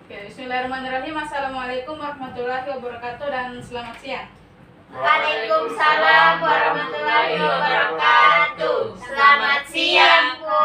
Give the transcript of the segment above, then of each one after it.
Oke, bismillahirrahmanirrahim. Assalamualaikum warahmatullahi wabarakatuh dan selamat siang. Waalaikumsalam warahmatullahi wabarakatuh. Selamat siang, Bu.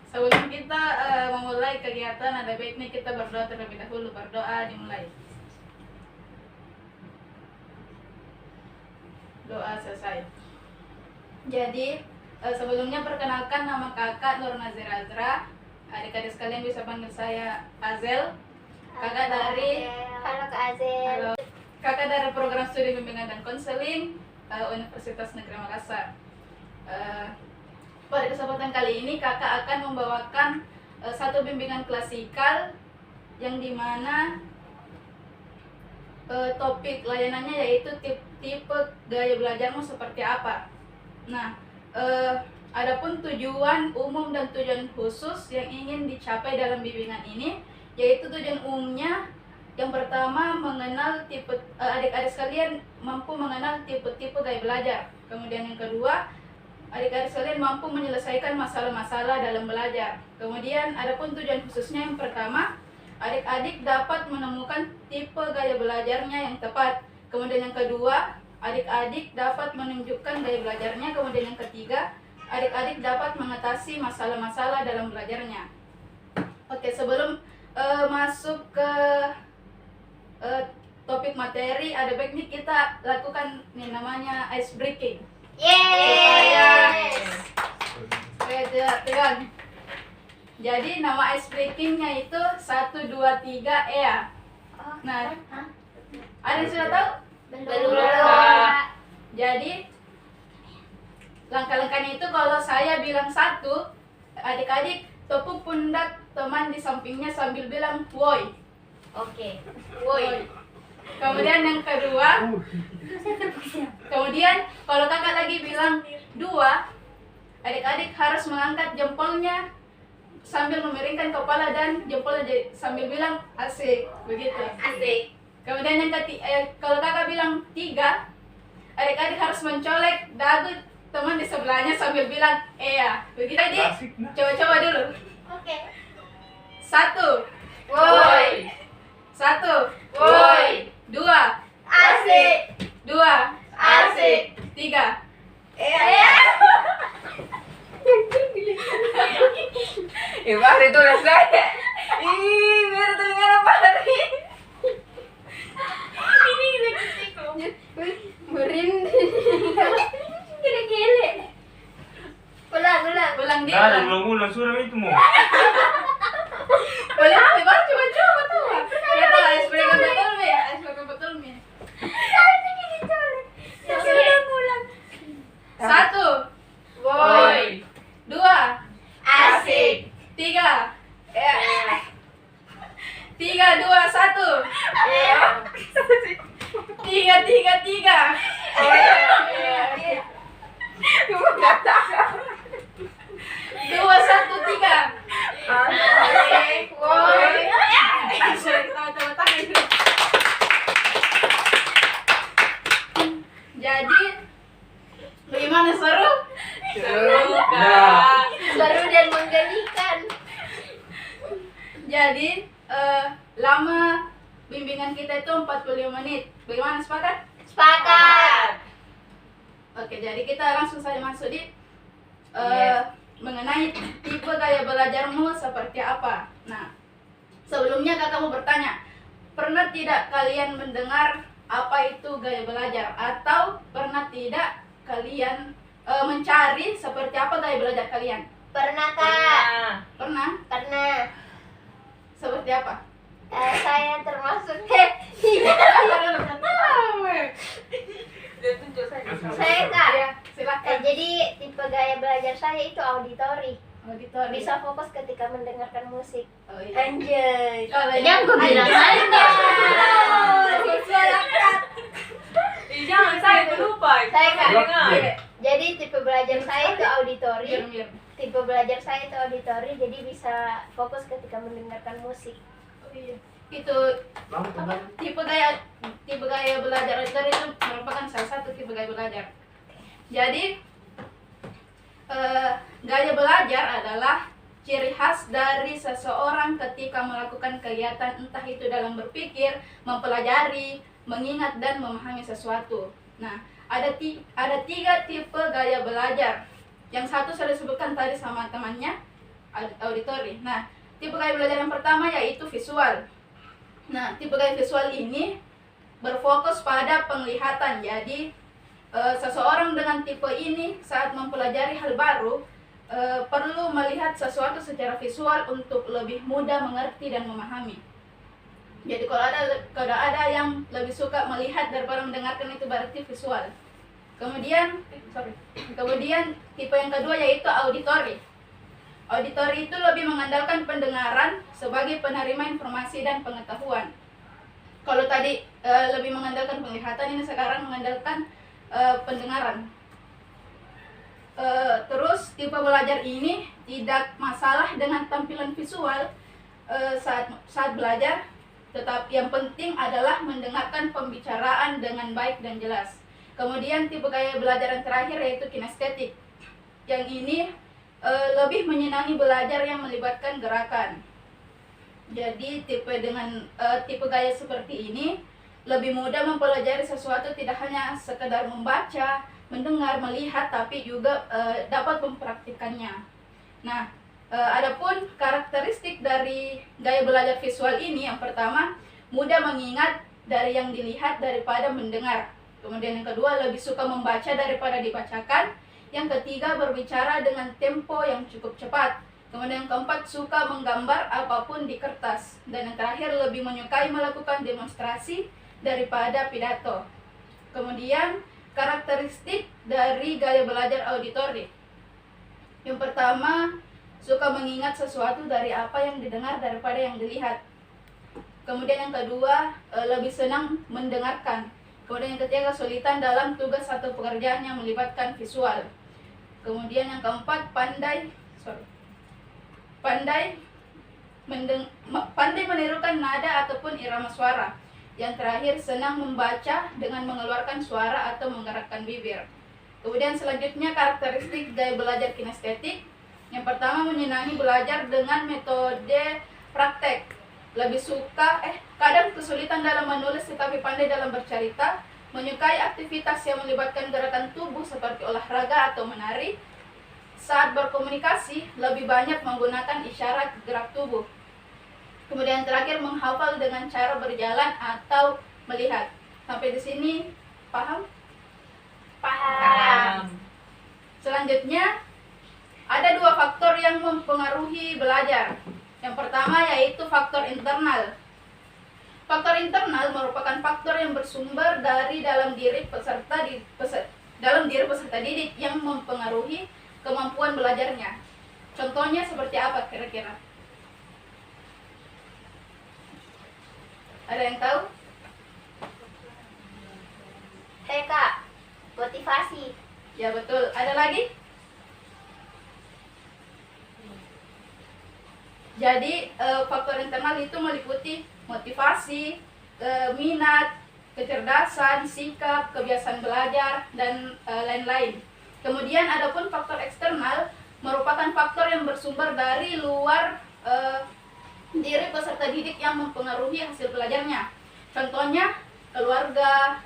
Sebelum kita memulai kegiatan, ada baiknya kita berdoa terlebih dahulu. Berdoa dimulai. Doa selesai. Jadi sebelumnya perkenalkan, nama kakak Nur Nazir Azra. Adik-adik sekalian bisa panggil saya Azel. Kakak dari Halo Kak Azel. Halo. Kakak dari program studi bimbingan dan konseling Universitas Negeri Makassar. Pada kesempatan kali ini kakak akan membawakan satu bimbingan klasikal yang dimana topik layanannya yaitu tipe gaya belajarmu seperti apa. Nah, adapun tujuan umum dan tujuan khusus yang ingin dicapai dalam bimbingan ini, yaitu tujuan umumnya yang pertama mengenal tipe adik-adik sekalian mampu mengenal tipe-tipe gaya belajar. Kemudian yang kedua, adik-adik sekalian mampu menyelesaikan masalah-masalah dalam belajar. Kemudian adapun tujuan khususnya yang pertama, adik-adik dapat menemukan tipe gaya belajarnya yang tepat. Kemudian yang kedua, adik-adik dapat menunjukkan gaya belajarnya. Kemudian yang ketiga, adik-adik dapat mengatasi masalah-masalah dalam belajarnya. Oke, sebelum masuk ke topik materi, ada baiknya kita lakukan nih namanya ice breaking. Yeay. Supaya tidak tegang. Jadi nama ice breakingnya itu 1, 2, 3 ya. Nah, ada yang sudah tahu? Belum. Jadi langkah-langkahnya itu kalau saya bilang 1, adik-adik tepuk pundak teman di sampingnya sambil bilang woi. Oke. Woi. Kemudian yang kedua, kemudian kalau kakak lagi bilang 2, adik-adik harus mengangkat jempolnya sambil memiringkan kepala dan jempolnya sambil bilang asik, begitu. Asik. Kemudian yang ketiga, kalau kakak bilang 3, adik-adik harus mencolek dagu teman di sebelahnya sambil bilang iya, begitu. Jadi coba-coba dulu. Oke. 1, Woi. 1, Woi. 2, Asik. 2, Asik. 3. Iya. Mari tulis saya. Ih, biar terdengar apa hari. Ini lagi siko. Merinding. Gile-gile. Ulang. Ulang dia. Nah, ulang sudah itu mau. Boleh coba tuh. Ya tuh ice breaking betul mi, ice breaking betul mi. Ulang. 1, Woi. 2, Asik. 3, Iya. 3, 2, 1. Iya. 3, 3, 3. Iya. 2, 1, 3. Asik. Woi. Jadi bagaimana, seru? Nah, Seru dan menggelikan. Jadi lama bimbingan kita itu 45 menit. Bagaimana, sepakat? Sepakat. Oke, jadi kita langsung saja masuk di Yes. mengenai tipe gaya belajarmu seperti apa. Nah, sebelumnya kakak mau bertanya, pernah tidak kalian mendengar apa itu gaya belajar? Atau pernah tidak kalian mencari seperti apa gaya belajar kalian? Pernah, Kak? Pernah? Pernah. Seperti apa? Saya termasuk Dia tunjuk saja. saya, Kak. Ya, silakan. Jadi tipe gaya belajar saya itu auditori. Auditori. Bisa fokus ketika mendengarkan musik. Oh, iya. Anjay. Kalau Yang gue bilang Jangan saya lupa. Saya, Kak. Iya. Jadi tipe belajar saya itu auditori. Mir. Tipe belajar saya itu auditori, jadi bisa fokus ketika mendengarkan musik. Oh, iya. Itu apa? Tipe gaya belajar auditori itu merupakan salah satu tipe gaya belajar. Jadi gaya belajar adalah ciri khas dari seseorang ketika melakukan kegiatan entah itu dalam berpikir, mempelajari, mengingat dan memahami sesuatu. Nah, ada tiga tipe gaya belajar. Yang satu sudah disebutkan tadi sama temannya, auditori. Nah, tipe gaya belajar yang pertama yaitu visual. Nah, tipe gaya visual ini berfokus pada penglihatan. Jadi, seseorang dengan tipe ini saat mempelajari hal baru perlu melihat sesuatu secara visual untuk lebih mudah mengerti dan memahami. Jadi kalau ada yang lebih suka melihat daripada mendengarkan, itu berarti visual. Kemudian tipe yang kedua yaitu auditori. Auditori itu lebih mengandalkan pendengaran sebagai penerima informasi dan pengetahuan. Kalau tadi lebih mengandalkan penglihatan, ini sekarang mengandalkan pendengaran. Terus tipe belajar ini tidak masalah dengan tampilan visual saat belajar, tetapi yang penting adalah mendengarkan pembicaraan dengan baik dan jelas. Kemudian tipe gaya belajar yang terakhir yaitu kinestetik. Yang ini lebih menyenangi belajar yang melibatkan gerakan. Jadi tipe gaya seperti ini lebih mudah mempelajari sesuatu, tidak hanya sekedar membaca, mendengar, melihat, tapi juga dapat mempraktikkannya. Nah, adapun karakteristik dari gaya belajar visual ini, yang pertama, mudah mengingat dari yang dilihat daripada mendengar. Kemudian yang kedua, lebih suka membaca daripada dibacakan. Yang ketiga, berbicara dengan tempo yang cukup cepat. Kemudian yang keempat, suka menggambar apapun di kertas. Dan yang terakhir, lebih menyukai melakukan demonstrasi daripada pidato. Kemudian karakteristik dari gaya belajar auditori. Yang pertama, suka mengingat sesuatu dari apa yang didengar daripada yang dilihat. Kemudian yang kedua, lebih senang mendengarkan. Kemudian yang ketiga, kesulitan dalam tugas atau pekerjaan yang melibatkan visual. Kemudian yang keempat, pandai menirukan nada ataupun irama suara. Yang terakhir, senang membaca dengan mengeluarkan suara atau menggerakkan bibir. Kemudian selanjutnya, karakteristik gaya belajar kinestetik. Yang pertama, menyenangi belajar dengan metode praktek. Lebih suka, kadang kesulitan dalam menulis tetapi pandai dalam bercerita. Menyukai aktivitas yang melibatkan gerakan tubuh seperti olahraga atau menari. Saat berkomunikasi, lebih banyak menggunakan isyarat gerak tubuh. Kemudian terakhir, menghafal dengan cara berjalan atau melihat. Sampai di sini paham? Paham. Selanjutnya, ada dua faktor yang mempengaruhi belajar. Yang pertama yaitu faktor internal. Faktor internal merupakan faktor yang bersumber dari dalam diri peserta didik yang mempengaruhi kemampuan belajarnya. Contohnya seperti apa kira-kira? Ada yang tahu? Kak, motivasi. Ya betul. Ada lagi? Jadi faktor internal itu meliputi motivasi, minat, kecerdasan, sikap, kebiasaan belajar, dan lain-lain. Kemudian adapun faktor eksternal merupakan faktor yang bersumber dari luar diri peserta didik yang mempengaruhi hasil belajarnya. Contohnya keluarga,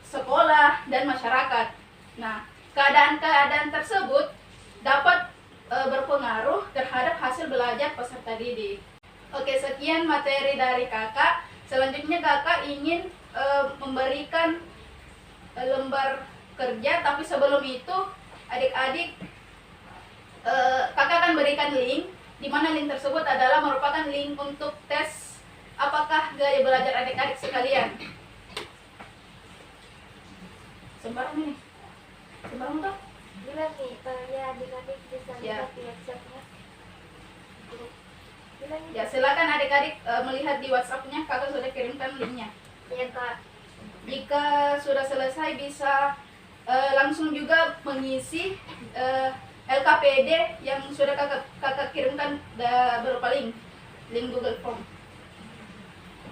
sekolah, dan masyarakat. Nah, keadaan-keadaan tersebut dapat berpengaruh terhadap hasil belajar peserta didik. Oke, sekian materi dari kakak. Selanjutnya kakak ingin memberikan lembar kerja, tapi sebelum itu adik-adik kakak akan berikan link, di mana link tersebut adalah merupakan link untuk tes apakah gaya belajar adik-adik sekalian. Sembarang ini, sembarang tuh. Bilang nih, ya adik-adik bisa Ya. lihat di WhatsApp-nya. Bilang nih. Ya, silakan adik-adik melihat di WhatsApp-nya, kakak sudah kirimkan linknya. Iya Kak. Jika sudah selesai bisa langsung juga mengisi LKPD yang sudah kakak kirimkan berupa link Google Form.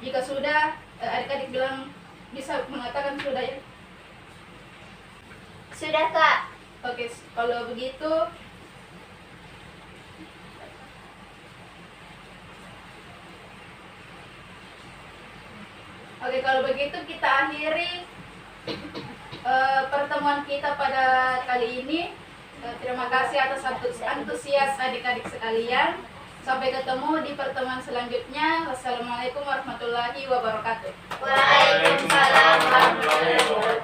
Jika sudah, adik-adik bilang bisa mengatakan sudah ya. Sudah Kak. Oke, kalau begitu Oke, kalau begitu kita akhiri pertemuan kita pada kali ini. Terima kasih atas antusias adik-adik sekalian. Sampai ketemu di pertemuan selanjutnya. Wassalamualaikum warahmatullahi wabarakatuh. Waalaikumsalam warahmatullahi wabarakatuh.